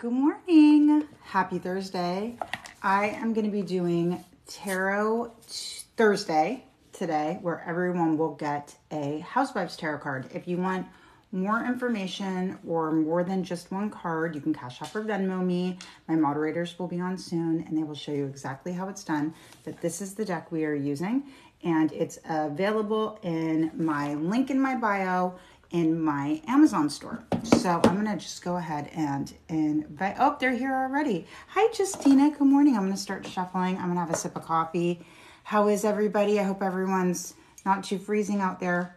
Good morning. Happy Thursday. I am going to be doing Tarot Thursday today, where everyone will get a Housewives Tarot card. If you want more information or more than just one card, you can Cash App or Venmo me. My moderators will be on soon and they will show you exactly how it's done. But this is the deck we are using and it's available in my link in my bio in my Amazon store. So I'm gonna just go ahead and invite, oh, they're here already. Hi, Justina, good morning. I'm gonna start shuffling. I'm gonna have a sip of coffee. How is everybody? I hope everyone's not too freezing out there.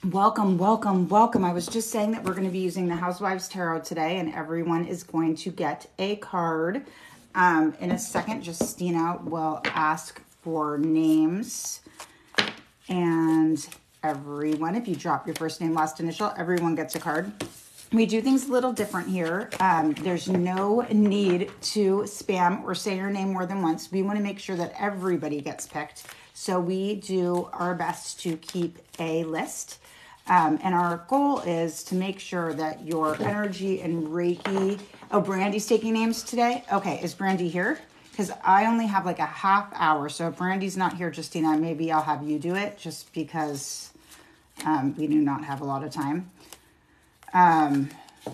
Welcome, welcome, welcome. I was just saying that we're gonna be using the Housewives Tarot today and everyone is going to get a card. In a second, Justina will ask for names and everyone, if you drop your first name, last initial, everyone gets a card. We do things a little different here. There's no need to spam or say your name more than once. We want to make sure that everybody gets picked. So we do our best to keep a list. And our goal is to make sure that your energy and Reiki... Oh, Brandy's taking names today? Okay, is Brandy here? Because I only have like a half hour. So if Brandy's not here, Justina, maybe I'll have you do it just because we do not have a lot of time.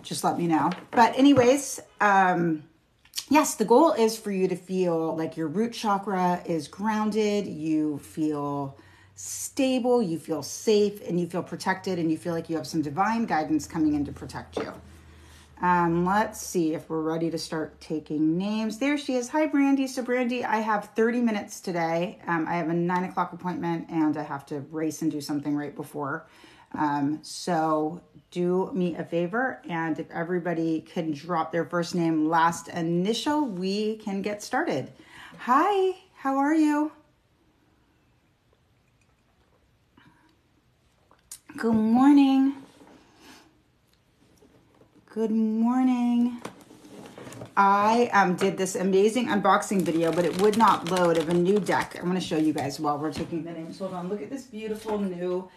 Just let me know. But anyways, yes, the goal is for you to feel like your root chakra is grounded. You feel stable, you feel safe, and you feel protected, and you feel like you have some divine guidance coming in to protect you. Let's see if we're ready to start taking names. There she is. Hi, Brandy. So Brandy, I have 30 minutes today. I have a 9 o'clock appointment and I have to race and do something right before. So do me a favor. And if everybody can drop their first name, last initial, we can get started. Hi, how are you? Good morning. Good morning. I did this amazing unboxing video, but it would not load of a new deck. I'm going to show you guys while we're taking the names. Hold on. Look at this beautiful new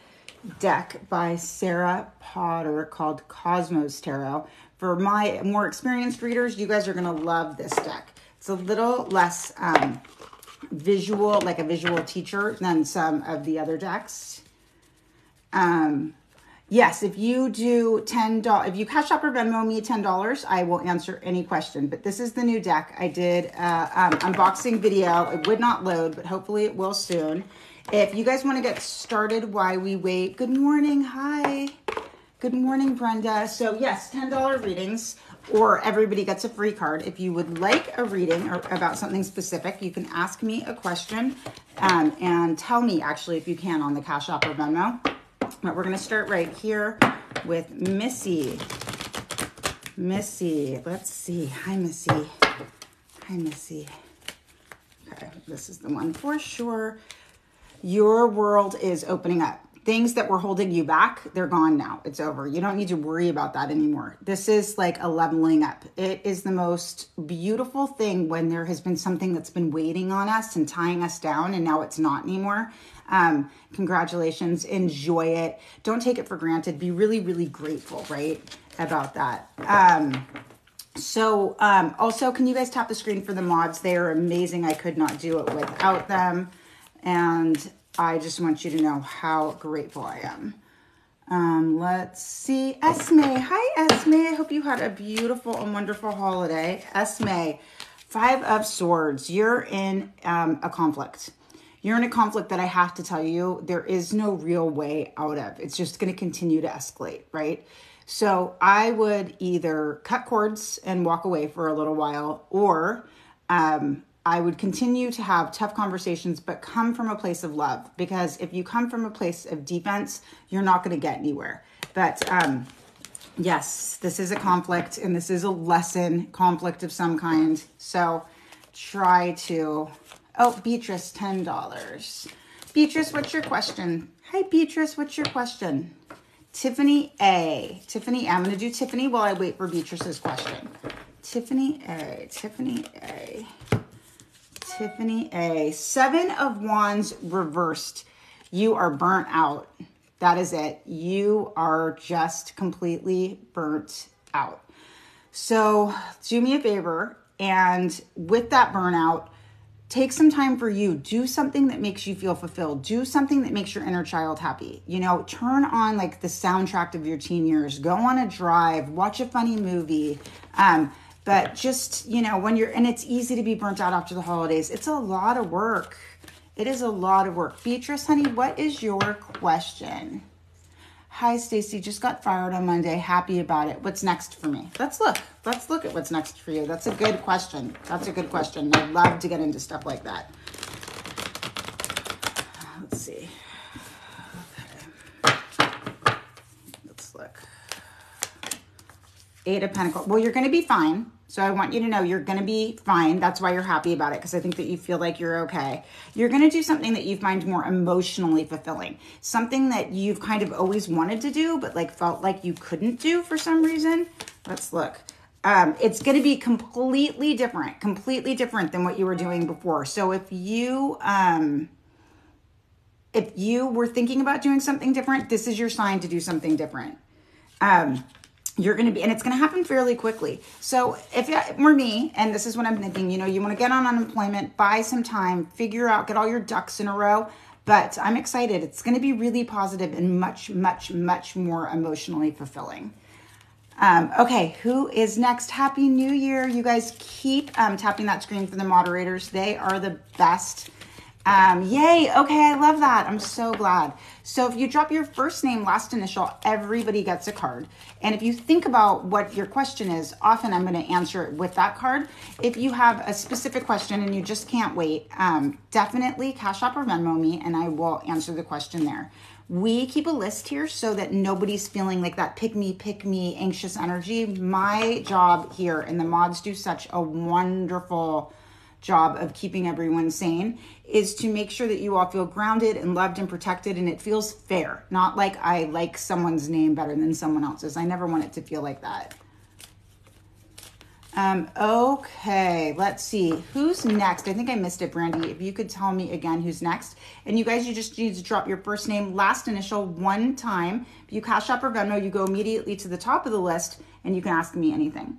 deck by Sarah Potter called Cosmos Tarot. For my more experienced readers, you guys are going to love this deck. It's a little less visual, like a visual teacher than some of the other decks. Yes, if you do $10, if you Cash App or Venmo me $10, I will answer any question. But this is the new deck. I did unboxing video. It would not load, but hopefully it will soon. If you guys want to get started while we wait, good morning. Hi. Good morning, Brenda. So yes, $10 readings or everybody gets a free card. If you would like a reading or about something specific, you can ask me a question and tell me actually if you can on the Cash App or Venmo. But we're going to start right here with Missy. Missy, let's see. Hi, Missy. Hi, Missy. Okay, this is the one for sure. Your world is opening up. Things that were holding you back, they're gone now. It's over. You don't need to worry about that anymore. This is like a leveling up. It is the most beautiful thing when there has been something that's been waiting on us and tying us down and now it's not anymore. Congratulations. Enjoy it. Don't take it for granted. Be really, really grateful, right, about that. Also, can you guys tap the screen for the mods? They are amazing. I could not do it without them. And I just want you to know how grateful I am. Let's see. Esme. Hi, Esme. I hope you had a beautiful and wonderful holiday. Esme, 5 of Swords. You're in a conflict. You're in a conflict that I have to tell you, there is no real way out of. It's just going to continue to escalate, right? So I would either cut cords and walk away for a little while, or I would continue to have tough conversations, but come from a place of love. Because if you come from a place of defense, you're not going to get anywhere. But yes, this is a conflict and this is a lesson, conflict of some kind. So try to... Oh, Beatrice, $10. Beatrice, what's your question? Hi, Beatrice, what's your question? Tiffany A. Tiffany A. I'm going to do Tiffany while I wait for Beatrice's question. Tiffany A. Tiffany A. Tiffany A. 7 of Wands reversed. You are burnt out. That is it. You are just completely burnt out. So do me a favor, and with that burnout, take some time for you. Do something that makes you feel fulfilled. Do something that makes your inner child happy. You know, turn on like the soundtrack of your teen years. Go on a drive. Watch a funny movie. But just, you know, when and it's easy to be burnt out after the holidays. It's a lot of work. It is a lot of work. Beatrice, honey, what is your question? Hi, Stacy. Just got fired on Monday. Happy about it. What's next for me? Let's look. Let's look at what's next for you. That's a good question. That's a good question. I'd love to get into stuff like that. Let's see. Okay. Let's look. Eight of Pentacles. Well, you're going to be fine. So I want you to know you're going to be fine. That's why you're happy about it, because I think that you feel like you're okay. You're going to do something that you find more emotionally fulfilling. Something that you've kind of always wanted to do, but like felt like you couldn't do for some reason. Let's look. It's going to be completely different than what you were doing before. So if you were thinking about doing something different, this is your sign to do something different. You're going to be, and it's going to happen fairly quickly. So if it were me, and this is what I'm thinking, you know, you want to get on unemployment, buy some time, figure out, get all your ducks in a row. But I'm excited. It's going to be really positive and much, much, much more emotionally fulfilling. Okay, who is next? Happy New Year. You guys keep tapping that screen for the moderators. They are the best. Yay. Okay, I love that. I'm so glad. So if you drop your first name, last initial, everybody gets a card. And if you think about what your question is, often I'm going to answer it with that card. If you have a specific question and you just can't wait, definitely Cash App or Venmo me and I will answer the question there. We keep a list here so that nobody's feeling like that pick me, anxious energy. My job here, and the mods do such a wonderful job of keeping everyone sane, is to make sure that you all feel grounded and loved and protected, and it feels fair. Not like I like someone's name better than someone else's. I never want it to feel like that. Okay, let's see. Who's next? I think I missed it, Brandy. If you could tell me again who's next. And you guys, you just need to drop your first name, last initial one time. If you Cash App or Venmo, you go immediately to the top of the list and you can ask me anything.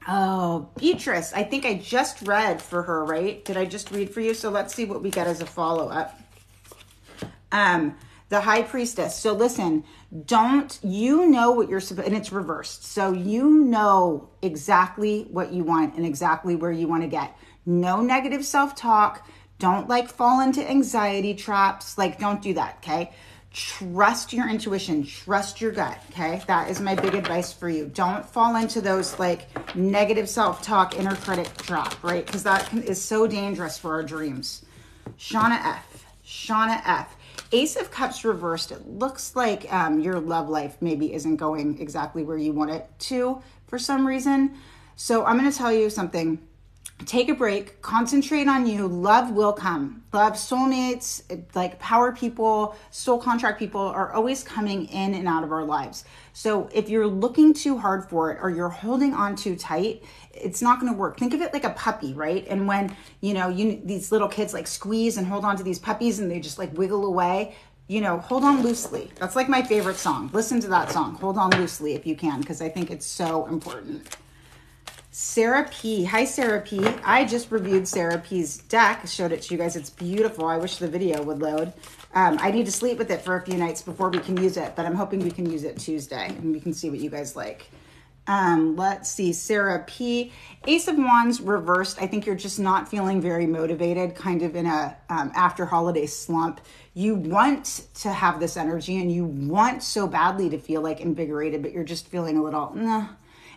Oh, Beatrice, I think I just read for her, right? Did I just read for you? So let's see what we get as a follow-up. The High Priestess. So listen, you know what you're supposed, and it's reversed. So you know exactly what you want and exactly where you want to get. No negative self-talk. Don't like fall into anxiety traps. Like, don't do that, okay? Trust your intuition, trust your gut, okay? That is my big advice for you. Don't fall into those like negative self-talk, inner critic trap, right? Because that is so dangerous for our dreams. Shauna F. Ace of Cups reversed. It looks like your love life maybe isn't going exactly where you want it to for some reason. So I'm going to tell you something. Take a break, concentrate on you. Love will come. Love, soulmates, like power people, soul contract people are always coming in and out of our lives. So if you're looking too hard for it or you're holding on too tight, it's not going to work. Think of it like a puppy, right? And when, you know, these little kids like squeeze and hold on to these puppies and they just like wiggle away, you know, hold on loosely. That's like my favorite song. Listen to that song. Hold on loosely if you can, because I think it's so important. Sarah P. Hi, Sarah P. I just reviewed Sarah P's deck, showed it to you guys. It's beautiful. I wish the video would load. I need to sleep with it for a few nights before we can use it, but I'm hoping we can use it Tuesday and we can see what you guys like. Let's see, Sarah P. Ace of Wands reversed. I think you're just not feeling very motivated, kind of in a after holiday slump. You want to have this energy and you want so badly to feel like invigorated, but you're just feeling a little, nah,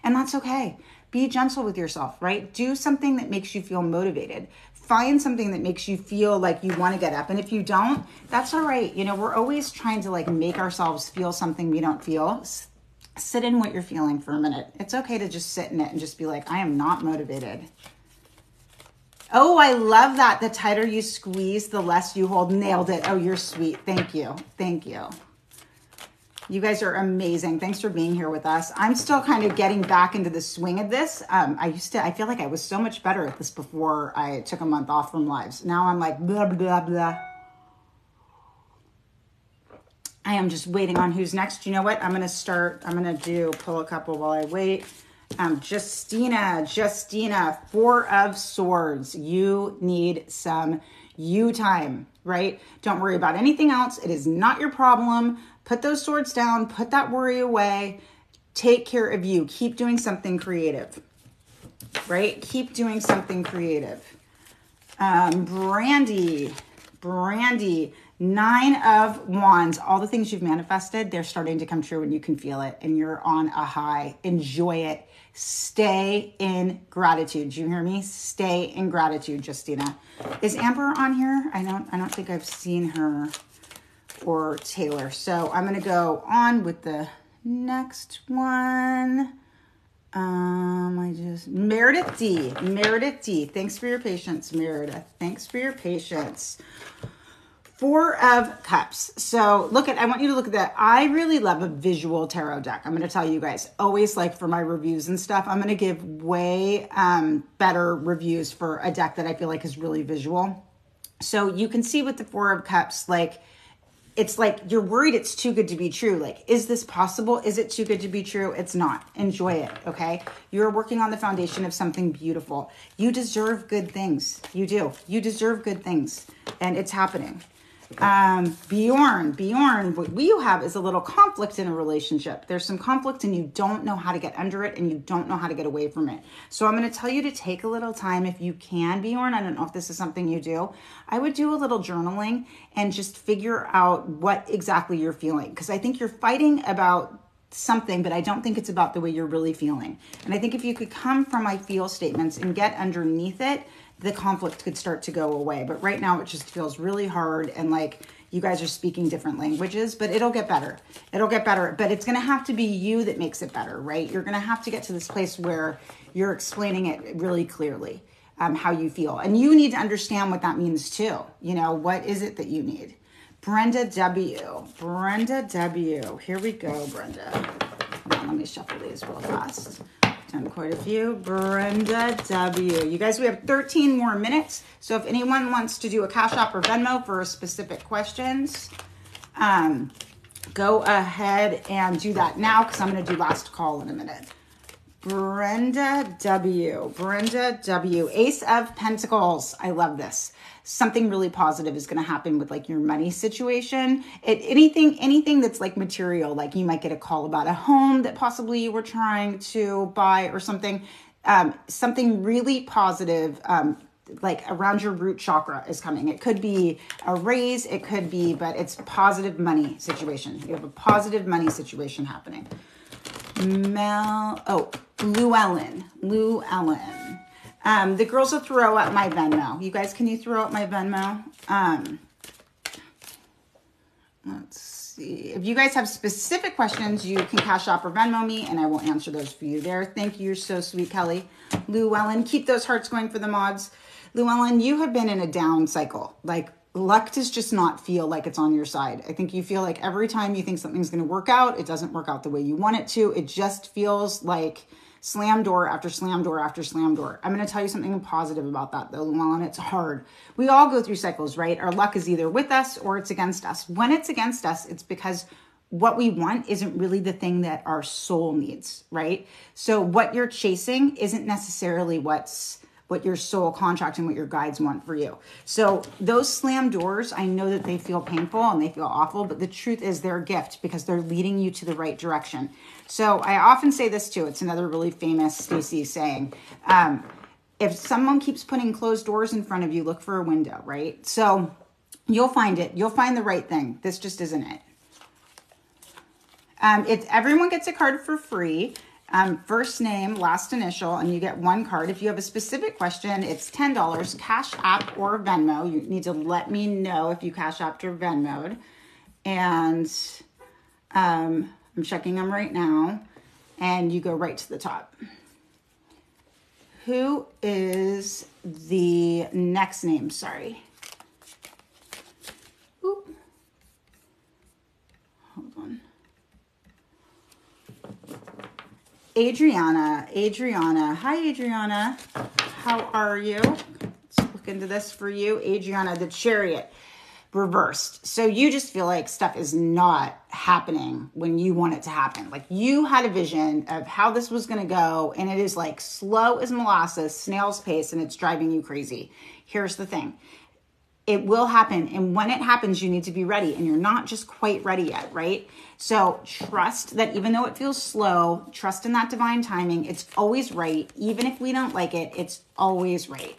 and that's okay. Be gentle with yourself, right? Do something that makes you feel motivated. Find something that makes you feel like you want to get up. And if you don't, that's all right. You know, we're always trying to like make ourselves feel something we don't feel. Sit in what you're feeling for a minute. It's okay to just sit in it and just be like, I am not motivated. Oh, I love that. The tighter you squeeze, the less you hold. Nailed it. Oh, you're sweet. Thank you. Thank you. You guys are amazing. Thanks for being here with us. I'm still kind of getting back into the swing of this. I feel like I was so much better at this before I took a month off from lives. Now I'm like, blah, blah, blah. I am just waiting on who's next. You know what? I'm going to pull a couple while I wait. Justina, 4 of Swords. You need some you time, right? Don't worry about anything else. It is not your problem. Put those swords down, put that worry away. Take care of you. Keep doing something creative, right? Keep doing something creative. Brandy, 9 of Wands. All the things you've manifested, they're starting to come true and you can feel it and you're on a high. Enjoy it. Stay in gratitude. Do you hear me? Stay in gratitude, Justina. Is Amber on here? I don't think I've seen her, or Taylor. So I'm going to go on with the next one. Meredith D. Thanks for your patience, Meredith. Thanks for your patience. 4 of Cups. So I want you to look at that. I really love a visual tarot deck. I'm going to tell you guys, always, like, for my reviews and stuff, I'm going to give way better reviews for a deck that I feel like is really visual. So you can see with the 4 of Cups, like, it's like you're worried it's too good to be true. Like, is this possible? Is it too good to be true? It's not. Enjoy it, okay? You're working on the foundation of something beautiful. You deserve good things. You do. You deserve good things, and it's happening. Bjorn, what you have is a little conflict in a relationship. There's some conflict and you don't know how to get under it and you don't know how to get away from it. So I'm going to tell you to take a little time if you can, Bjorn. I don't know if this is something you do. I would do a little journaling and just figure out what exactly you're feeling. Because I think you're fighting about something, but I don't think it's about the way you're really feeling. And I think if you could come from I feel statements and get underneath it, the conflict could start to go away. But right now it just feels really hard and like you guys are speaking different languages, but it'll get better. It'll get better, but it's going to have to be you that makes it better, right? You're going to have to get to this place where you're explaining it really clearly, how you feel. And you need to understand what that means too. You know, what is it that you need? Brenda W. Here we go, Brenda. Hold on, let me shuffle these real fast. Done quite a few. Brenda W. You guys, we have 13 more minutes. So if anyone wants to do a Cash App or Venmo for specific questions, go ahead and do that now because I'm going to do last call in a minute. Brenda W. Ace of Pentacles. I love this. Something really positive is going to happen with like your money situation. Anything that's like material, like you might get a call about a home that possibly you were trying to buy or something. Something really positive, like around your root chakra is coming. It could be a raise, it could be, but it's positive money situation. You have a positive money situation happening. Llewellyn. The girls will throw up my Venmo. You guys, can you throw up my Venmo? Let's see. If you guys have specific questions, you can Cash App or Venmo me, and I will answer those for you there. Thank you. You're so sweet, Kelly. Llewellyn, keep those hearts going for the mods. Llewellyn, you have been in a down cycle. Like, luck does just not feel like it's on your side. I think you feel like every time you think something's going to work out, it doesn't work out the way you want it to. It just feels like slam door after slam door after slam door. I'm going to tell you something positive about that though, Llewellyn. It's hard. We all go through cycles, right? Our luck is either with us or it's against us. When it's against us, it's because what we want isn't really the thing that our soul needs, right? So what you're chasing isn't necessarily what your soul contract and what your guides want for you. So those slam doors, I know that they feel painful and they feel awful, but the truth is they're a gift because they're leading you to the right direction. So I often say this too. It's another really famous Stacey saying, if someone keeps putting closed doors in front of you, look for a window, right? So you'll find it. You'll find the right thing. This just isn't it. Everyone gets a card for free. First name, last initial, and you get 1 card. If you have a specific question, it's $10, Cash App or Venmo. You need to let me know if you Cash Apped or Venmoed. And I'm checking them right now. And you go right to the top. Who is the next name? Sorry. Oop. Hold on. Adriana. Hi, Adriana. How are you? Let's look into this for you. Adriana, the Chariot. reversed. So you just feel like stuff is not happening when you want it to happen. Like you had a vision of how this was going to go, and it is like slow as molasses, snail's pace, and it's driving you crazy. Here's the thing. It will happen. And when it happens, you need to be ready, and you're not just quite ready yet, right? So trust that even though it feels slow, trust in that divine timing. It's always right. Even if we don't like it, it's always right.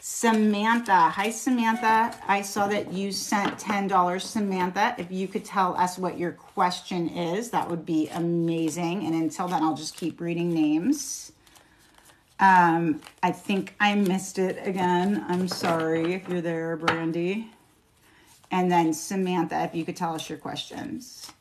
Samantha. Hi, Samantha. I saw that you sent $10. Samantha, if you could tell us what your question is, that would be amazing. And until then, I'll just keep reading names. I think I missed it again. I'm sorry if you're there, Brandy. And then Samantha, if you could tell us your questions.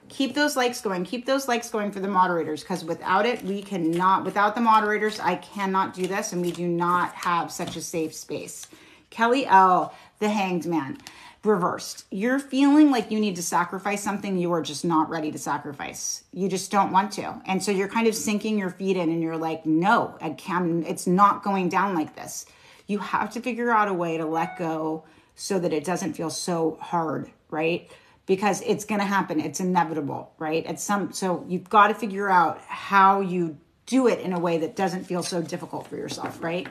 Keep those likes going. Keep those likes going for the moderators, because without it, we cannot, without the moderators, I cannot do this, and we do not have such a safe space. Kelly L., the Hanged Man. Reversed. You're feeling like you need to sacrifice something you are just not ready to sacrifice. You just don't want to. And so you're kind of sinking your feet in, and you're like, no, it's not going down like this. You have to figure out a way to let go so that it doesn't feel so hard, right? Because it's going to happen. It's inevitable, right? So you've got to figure out how you do it in a way that doesn't feel so difficult for yourself, right?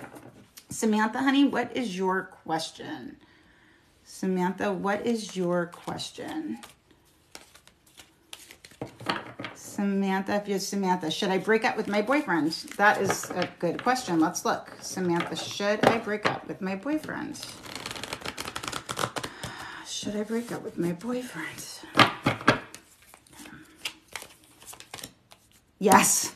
Samantha, honey, what is your question? Samantha, what is your question? Samantha, if you're Samantha, should I break up with my boyfriend? That is a good question. Let's look. Samantha, should I break up with my boyfriend? Should I break up with my boyfriend? Yes.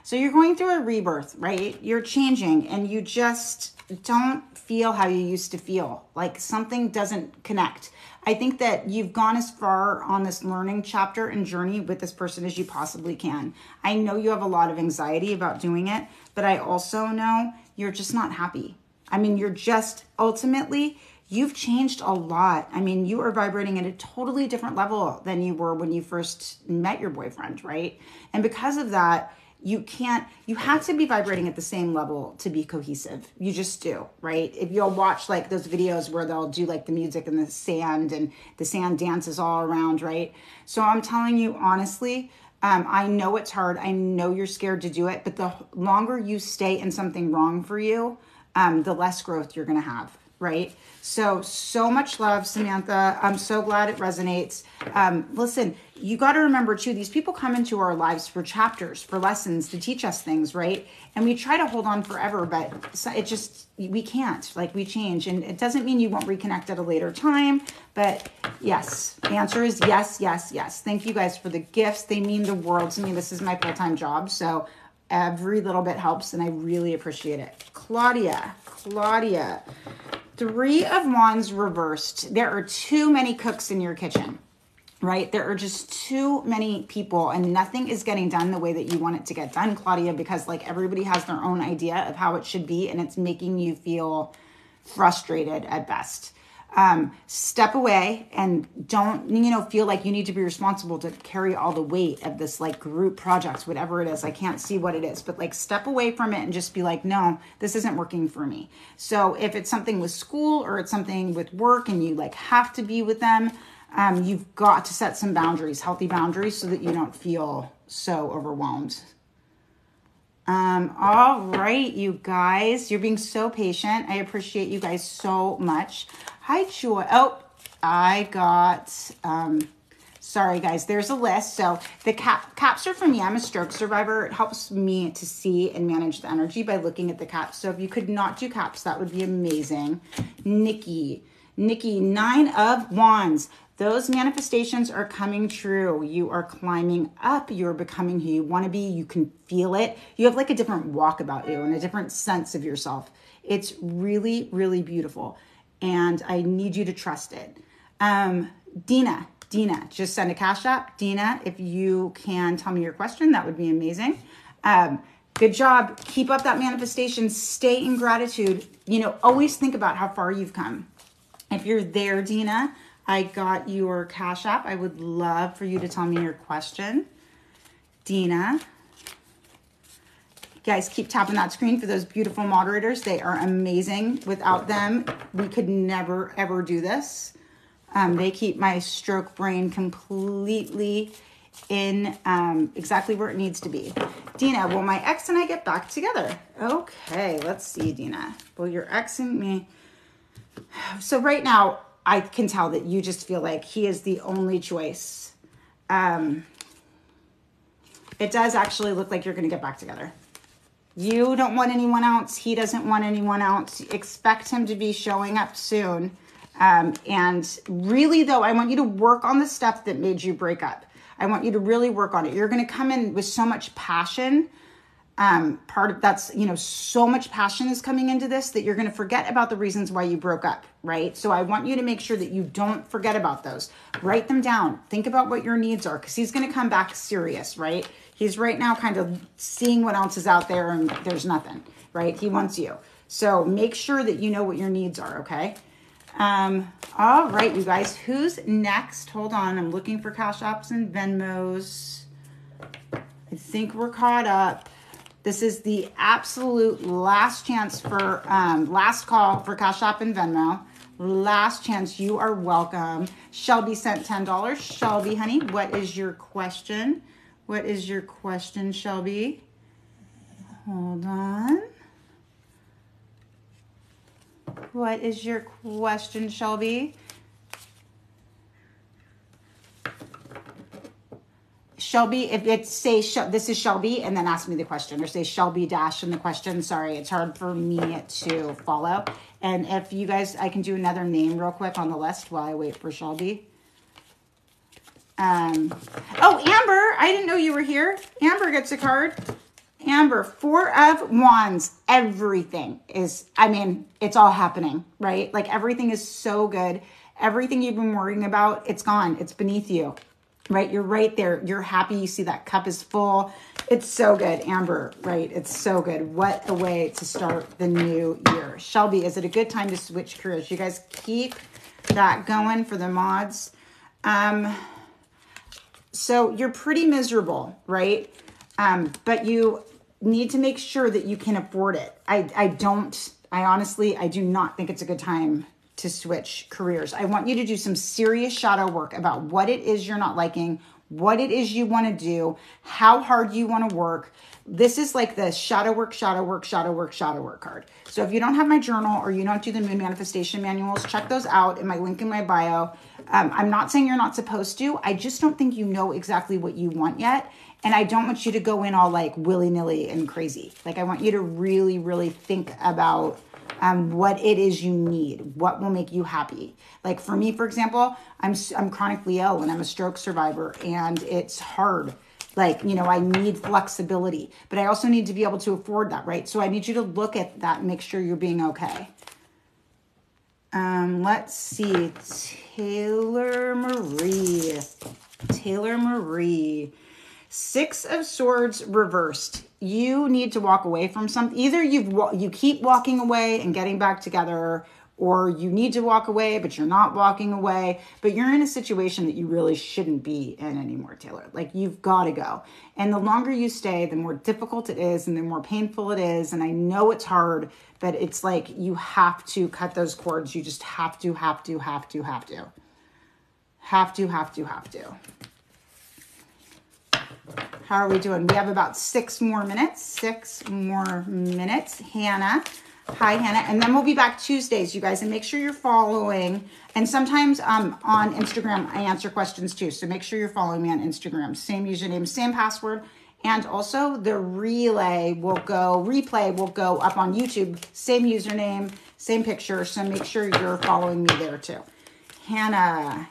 So you're going through a rebirth, right? You're changing, and you just don't feel how you used to feel. Like something doesn't connect. I think that you've gone as far on this learning chapter and journey with this person as you possibly can. I know you have a lot of anxiety about doing it, but I also know you're just not happy. I mean, you're just ultimately, you've changed a lot. I mean, you are vibrating at a totally different level than you were when you first met your boyfriend, right? And because of that, you have to be vibrating at the same level to be cohesive. You just do, right? If you'll watch like those videos where they'll do like the music and the sand dances all around, right? So I'm telling you honestly, I know it's hard. I know you're scared to do it, but the longer you stay in something wrong for you, the less growth you're going to have, right? So much love, Samantha. I'm so glad it resonates. Listen, you got to remember too, these people come into our lives for chapters, for lessons, to teach us things, right? And we try to hold on forever, but we can't, like we change. And it doesn't mean you won't reconnect at a later time, but yes, the answer is yes, yes, yes. Thank you guys for the gifts. They mean the world to me. This is my full-time job. So every little bit helps, and I really appreciate it. Claudia, 3 of Wands reversed. There are too many cooks in your kitchen, right? There are just too many people, and nothing is getting done the way that you want it to get done, Claudia, because like everybody has their own idea of how it should be, and it's making you feel frustrated at best. Step away and don't, feel like you need to be responsible to carry all the weight of this like group projects, whatever it is. I can't see what it is, but like step away from it and just be like, no, this isn't working for me. So if it's something with school or it's something with work and you like have to be with them, you've got to set some boundaries, healthy boundaries, so that you don't feel so overwhelmed. All right, you guys, you're being so patient. I appreciate you guys so much. Hi, Joy. Oh, I got, sorry guys, there's a list. So the caps are for me. I'm a stroke survivor. It helps me to see and manage the energy by looking at the caps. So if you could not do caps, that would be amazing. Nikki, 9 of Wands. Those manifestations are coming true. You are climbing up. You're becoming who you want to be. You can feel it. You have like a different walk about you and a different sense of yourself. It's really, really beautiful. And I need you to trust it. Dina, just send a cash app. Dina, if you can tell me your question, that would be amazing. Good job. Keep up that manifestation. Stay in gratitude. Always think about how far you've come. If you're there, Dina, I got your cash app. I would love for you to tell me your question. Dina. Guys, keep tapping that screen for those beautiful moderators. They are amazing. Without them, we could never, ever do this. They keep my stroke brain completely in exactly where it needs to be. Dina, will my ex and I get back together? Okay, let's see, Dina. Will your ex and me... So right now, I can tell that you just feel like he is the only choice. It does actually look like you're going to get back together. You don't want anyone else. He doesn't want anyone else. Expect him to be showing up soon. And really, though, I want you to work on the stuff that made you break up. I want you to really work on it. You're going to come in with so much passion. Part of that's, so much passion is coming into this that you're going to forget about the reasons why you broke up, right? So I want you to make sure that you don't forget about those. Write them down. Think about what your needs are, because he's going to come back serious, right? He's right now kind of seeing what else is out there and there's nothing, right? He wants you. So make sure that you know what your needs are, okay? All right, you guys, who's next? Hold on. I'm looking for Cash Apps and Venmos. I think we're caught up. This is the absolute last chance for, last call for Cash App and Venmo. Last chance. You are welcome. Shelby sent $10. Shelby, honey, what is your question? What is your question, Shelby? Hold on. What is your question, Shelby? Shelby, if it's say, this is Shelby, and then ask me the question, or say Shelby dash in the question. Sorry, it's hard for me to follow. And if you guys, I can do another name real quick on the list while I wait for Shelby. Oh, Amber, I didn't know you were here. Amber gets a card. Amber, 4 of Wands. Everything is, it's all happening, right? Like everything is so good. Everything you've been worrying about, it's gone. It's beneath you, right? You're right there. You're happy. You see that cup is full. It's so good, Amber, right? It's so good. What a way to start the new year. Shelby, is it a good time to switch careers? You guys keep that going for the mods. So you're pretty miserable, right? But you need to make sure that you can afford it. I honestly do not think it's a good time to switch careers. I want you to do some serious shadow work about what it is you're not liking, what it is you want to do, how hard you want to work. This is like the shadow work card. So if you don't have my journal or you don't do the moon manifestation manuals, check those out in my link in my bio. I'm not saying you're not supposed to. I just don't think you know exactly what you want yet. And I don't want you to go in all like willy-nilly and crazy. Like I want you to really, really think about what it is you need, what will make you happy. Like for me, for example, I'm chronically ill and I'm a stroke survivor, and it's hard. Like, I need flexibility, but I also need to be able to afford that, right? So I need you to look at that and make sure you're being okay. Let's see. Taylor Marie. 6 of Swords reversed. You need to walk away from something. Either you keep walking away and getting back together, or you need to walk away, but you're not walking away. But you're in a situation that you really shouldn't be in anymore, Taylor. Like, you've got to go. And the longer you stay, the more difficult it is and the more painful it is. And I know it's hard, but it's like you have to cut those cords. You just have to. How are we doing? We have about 6 more minutes. Hannah. Hi, Hannah. And then we'll be back Tuesdays, you guys. And make sure you're following. And sometimes on Instagram, I answer questions too. So make sure you're following me on Instagram. Same username, same password. And also the replay will go up on YouTube. Same username, same picture. So make sure you're following me there too. Hannah.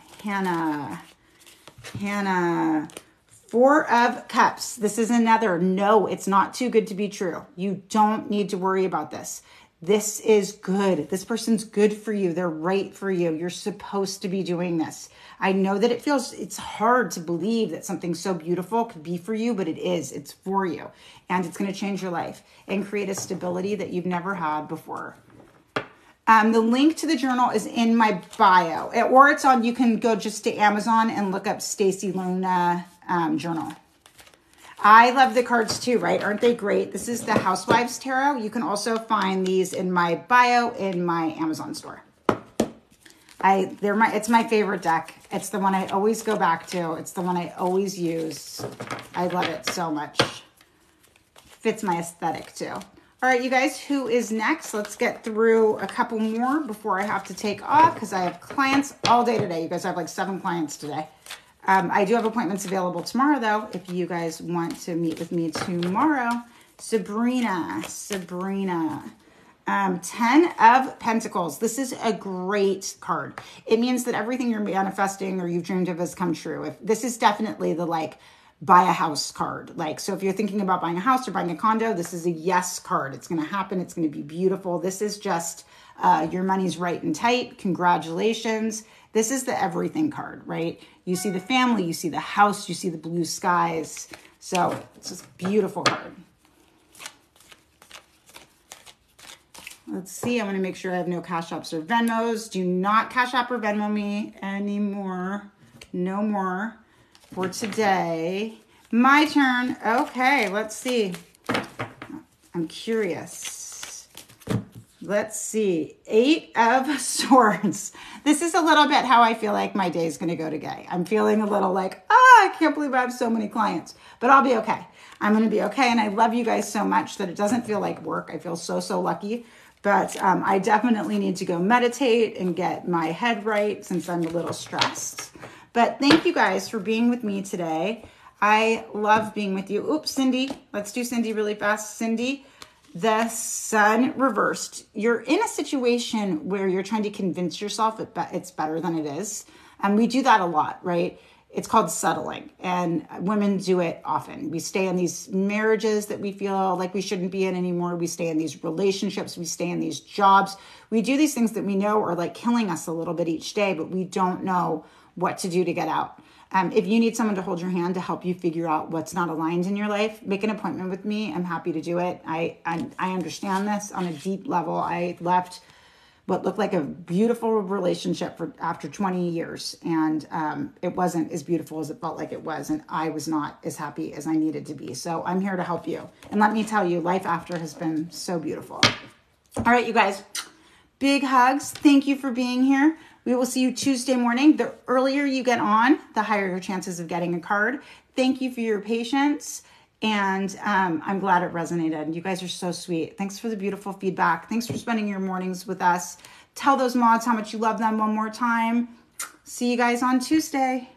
4 of Cups. This is another, no, it's not too good to be true. You don't need to worry about this. This is good. This person's good for you. They're right for you. You're supposed to be doing this. I know that it's hard to believe that something so beautiful could be for you, but it is. It's for you. And it's going to change your life and create a stability that you've never had before. The link to the journal is in my bio, or it's on, you can go just to Amazon and look up Stacy Luna journal. I love the cards too, right? Aren't they great? This is the Housewives Tarot. You can also find these in my bio in my Amazon store. It's my favorite deck. It's the one I always go back to. It's the one I always use. I love it so much. Fits my aesthetic too. All right, you guys, who is next? Let's get through a couple more before I have to take off because I have clients all day today. You guys, I have like 7 clients today. I do have appointments available tomorrow, though, if you guys want to meet with me tomorrow. Sabrina. 10 of Pentacles. This is a great card. It means that everything you're manifesting or you've dreamed of has come true. This is definitely the like buy a house card. Like, so if you're thinking about buying a house or buying a condo, this is a yes card. It's going to happen. It's going to be beautiful. This is just your money's right and tight. Congratulations. This is the everything card, right? You see the family, you see the house, you see the blue skies. So it's just a beautiful card. Let's see. I want to make sure I have no Cash Apps or Venmos. Do not Cash App or Venmo me anymore. No more for today. My turn. Okay, let's see. I'm curious. Let's see. 8 of Swords. This is a little bit how I feel like my day is going to go today. I'm feeling a little like, I can't believe I have so many clients, but I'll be okay. I'm going to be okay. And I love you guys so much that it doesn't feel like work. I feel so, so lucky. But I definitely need to go meditate and get my head right since I'm a little stressed. But thank you guys for being with me today. I love being with you. Oops, Cindy. Let's do Cindy really fast. Cindy, the Sun reversed. You're in a situation where you're trying to convince yourself it's better than it is. And we do that a lot, right? It's called settling, and women do it often. We stay in these marriages that we feel like we shouldn't be in anymore. We stay in these relationships. We stay in these jobs. We do these things that we know are like killing us a little bit each day, but we don't know what to do to get out. If you need someone to hold your hand to help you figure out what's not aligned in your life, make an appointment with me. I'm happy to do it. I understand this on a deep level. I left what looked like a beautiful relationship after 20 years. And it wasn't as beautiful as it felt like it was. And I was not as happy as I needed to be. So I'm here to help you. And let me tell you, life after has been so beautiful. All right, you guys, big hugs. Thank you for being here. We will see you Tuesday morning. The earlier you get on, the higher your chances of getting a card. Thank you for your patience. And I'm glad it resonated. You guys are so sweet. Thanks for the beautiful feedback. Thanks for spending your mornings with us. Tell those mods how much you love them one more time. See you guys on Tuesday.